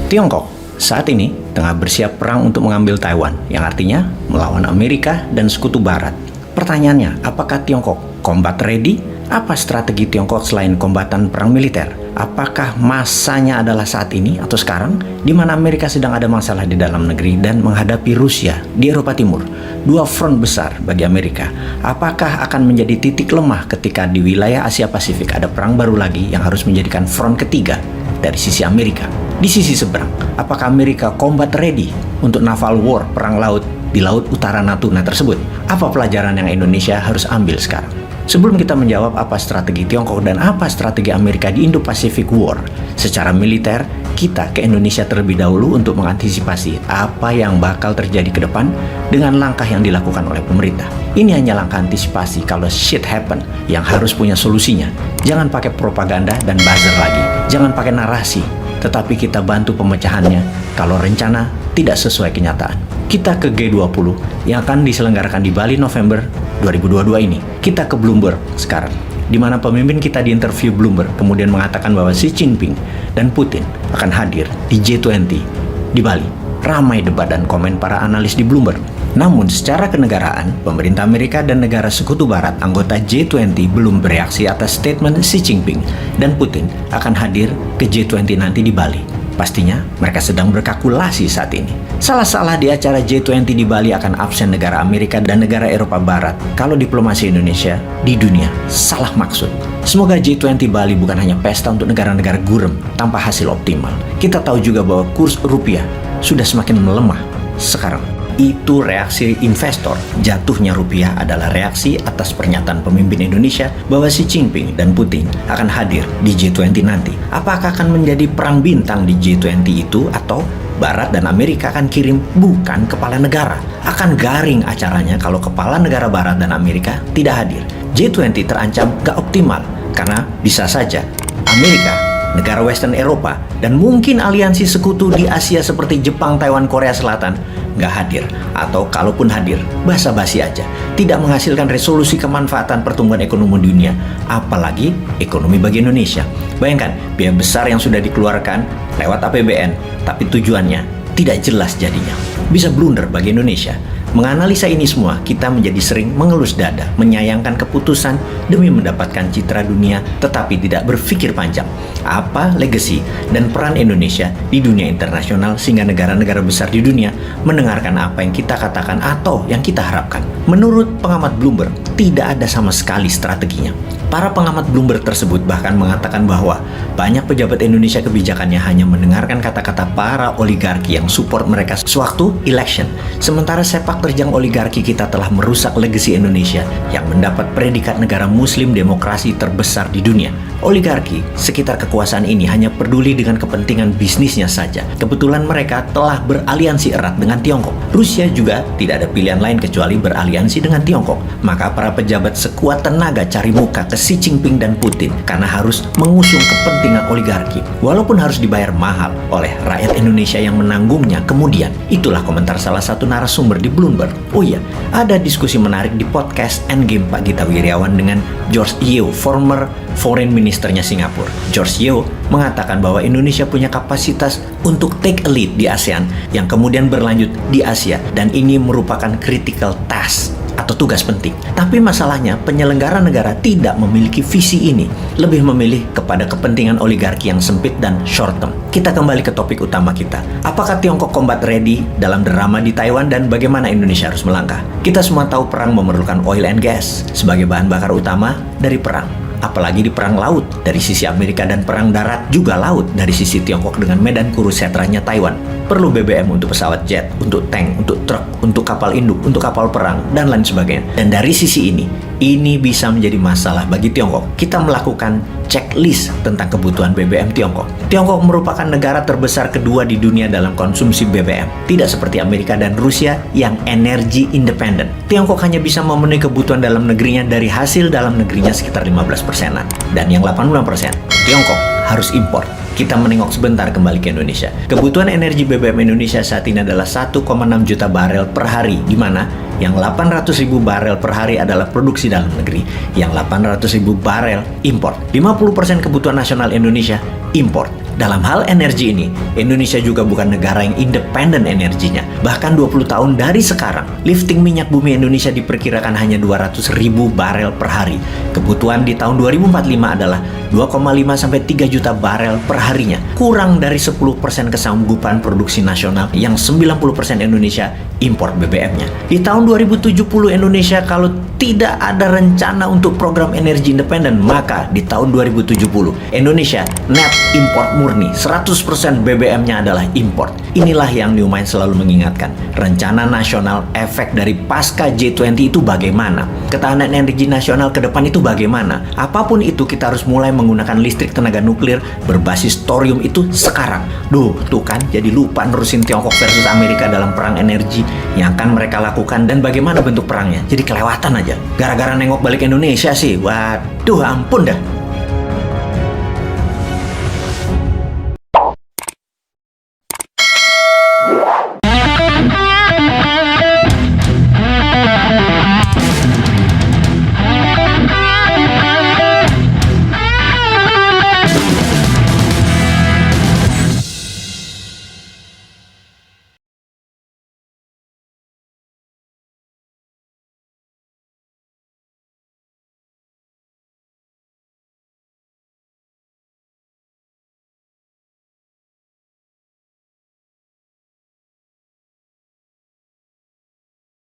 Tiongkok saat ini tengah bersiap perang untuk mengambil Taiwan, yang artinya melawan Amerika dan Sekutu Barat. Pertanyaannya, apakah Tiongkok combat ready? Apa strategi Tiongkok selain kombatan perang militer? Apakah masanya adalah saat ini atau sekarang, di mana Amerika sedang ada masalah di dalam negeri dan menghadapi Rusia di Eropa Timur? Dua front besar bagi Amerika. Apakah akan menjadi titik lemah ketika di wilayah Asia Pasifik ada perang baru lagi yang harus menjadikan front ketiga dari sisi Amerika? Di sisi seberang, apakah Amerika combat ready untuk naval war, perang laut di Laut Utara Natuna tersebut? Apa pelajaran yang Indonesia harus ambil sekarang? Sebelum kita menjawab apa strategi Tiongkok dan apa strategi Amerika di Indo-Pacific War secara militer, kita ke Indonesia terlebih dahulu untuk mengantisipasi apa yang bakal terjadi ke depan dengan langkah yang dilakukan oleh pemerintah. Ini hanya langkah antisipasi kalau shit happen yang harus punya solusinya. Jangan pakai propaganda dan buzzer lagi. Jangan pakai narasi, tetapi kita bantu pemecahannya kalau rencana tidak sesuai kenyataan. Kita ke G20 yang akan diselenggarakan di Bali November 2022 ini. Kita ke Bloomberg sekarang, di mana pemimpin kita diinterview Bloomberg kemudian mengatakan bahwa Xi Jinping dan Putin akan hadir di G20 di Bali. Ramai debat dan komen para analis di Bloomberg. Namun secara kenegaraan, pemerintah Amerika dan negara sekutu barat anggota G20 belum bereaksi atas statement Xi Jinping dan Putin akan hadir ke G20 nanti di Bali. Pastinya mereka sedang berkalkulasi saat ini. Salah-salah di acara G20 di Bali akan absen negara Amerika dan negara Eropa Barat kalau diplomasi Indonesia di dunia salah maksud. Semoga G20 Bali bukan hanya pesta untuk negara-negara gurem tanpa hasil optimal. Kita tahu juga bahwa kurs rupiah sudah semakin melemah sekarang. Itu reaksi investor. Jatuhnya rupiah adalah reaksi atas pernyataan pemimpin Indonesia bahwa Xi Jinping dan Putin akan hadir di G20 nanti. Apakah akan menjadi perang bintang di G20 itu atau Barat dan Amerika akan kirim bukan kepala negara? Akan garing acaranya kalau kepala negara Barat dan Amerika tidak hadir. G20 terancam gak optimal karena bisa saja Amerika, negara Western Eropa, dan mungkin aliansi sekutu di Asia seperti Jepang, Taiwan, Korea Selatan nggak hadir, atau kalaupun hadir, basa-basi aja, tidak menghasilkan resolusi kemanfaatan pertumbuhan ekonomi dunia, apalagi ekonomi bagi Indonesia. Bayangkan, biaya besar yang sudah dikeluarkan lewat APBN, tapi tujuannya tidak jelas jadinya. Bisa blunder bagi Indonesia. Menganalisa ini semua, kita menjadi sering mengelus dada, menyayangkan keputusan demi mendapatkan citra dunia, tetapi tidak berpikir panjang. Apa legacy dan peran Indonesia di dunia internasional sehingga negara-negara besar di dunia mendengarkan apa yang kita katakan atau yang kita harapkan? Menurut pengamat Bloomberg, tidak ada sama sekali strateginya. Para pengamat Bloomberg tersebut bahkan mengatakan bahwa banyak pejabat Indonesia kebijakannya hanya mendengarkan kata-kata para oligarki yang support mereka sewaktu election. Sementara sepak terjang oligarki kita telah merusak legasi Indonesia yang mendapat predikat negara muslim demokrasi terbesar di dunia. Oligarki sekitar kekuasaan ini hanya peduli dengan kepentingan bisnisnya saja. Kebetulan mereka telah beraliansi erat dengan Tiongkok. Rusia juga tidak ada pilihan lain kecuali beraliansi dengan Tiongkok. Maka para pejabat sekuat tenaga cari muka ke Xi Jinping dan Putin karena harus mengusung kepentingan oligarki. Walaupun harus dibayar mahal oleh rakyat Indonesia yang menanggungnya kemudian. Itulah komentar salah satu narasumber di Bloomberg. Oh iya, ada diskusi menarik di podcast Endgame Pak Gita Wirjawan dengan George Yeo, former foreign ministernya Singapura. George Yeo mengatakan bahwa Indonesia punya kapasitas untuk take a lead di ASEAN yang kemudian berlanjut di Asia, dan ini merupakan critical task atau tugas penting. Tapi masalahnya penyelenggara negara tidak memiliki visi ini, lebih memilih kepada kepentingan oligarki yang sempit dan short term. Kita kembali ke topik utama kita. Apakah Tiongkok combat ready dalam drama di Taiwan dan bagaimana Indonesia harus melangkah? Kita semua tahu perang memerlukan oil and gas sebagai bahan bakar utama dari perang. Apalagi di perang laut dari sisi Amerika dan perang darat juga laut dari sisi Tiongkok dengan medan Kurukshetranya Taiwan. Perlu BBM untuk pesawat jet, untuk tank, untuk truk, untuk kapal induk, untuk kapal perang, dan lain sebagainya. Dan dari sisi ini bisa menjadi masalah bagi Tiongkok. Kita melakukan checklist tentang kebutuhan BBM Tiongkok. Tiongkok merupakan negara terbesar kedua di dunia dalam konsumsi BBM. Tidak seperti Amerika dan Rusia yang energi independen. Tiongkok hanya bisa memenuhi kebutuhan dalam negerinya dari hasil dalam negerinya sekitar 15%-an. Dan yang 80% Tiongkok harus impor. Kita menengok sebentar kembali ke Indonesia. Kebutuhan energi BBM Indonesia saat ini adalah 1,6 juta barel per hari, di mana yang 800.000 barel per hari adalah produksi dalam negeri, yang 800.000 barel impor. 50% kebutuhan nasional Indonesia impor. Dalam hal energi ini, Indonesia juga bukan negara yang independen energinya. Bahkan 20 tahun dari sekarang, lifting minyak bumi Indonesia diperkirakan hanya 200 ribu barel per hari. Kebutuhan di tahun 2045 adalah 2,5 sampai 3 juta barel per harinya. Kurang dari 10% kesanggupan produksi nasional yang 90% Indonesia impor BBM-nya. Di tahun 2070 Indonesia kalau tidak ada rencana untuk program energi independen, maka di tahun 2070 Indonesia net import murni, 100% BBM-nya adalah import. Inilah yang New Mind selalu mengingatkan. Rencana nasional efek dari pasca G20 itu bagaimana? Ketahanan energi nasional ke depan itu bagaimana? Apapun itu kita harus mulai menggunakan listrik tenaga nuklir berbasis thorium itu sekarang. Tuh kan jadi lupa nerusin Tiongkok versus Amerika dalam perang energi yang akan mereka lakukan dan bagaimana bentuk perangnya. Jadi kelewatan aja. Gara-gara nengok balik Indonesia sih, waduh ampun dah.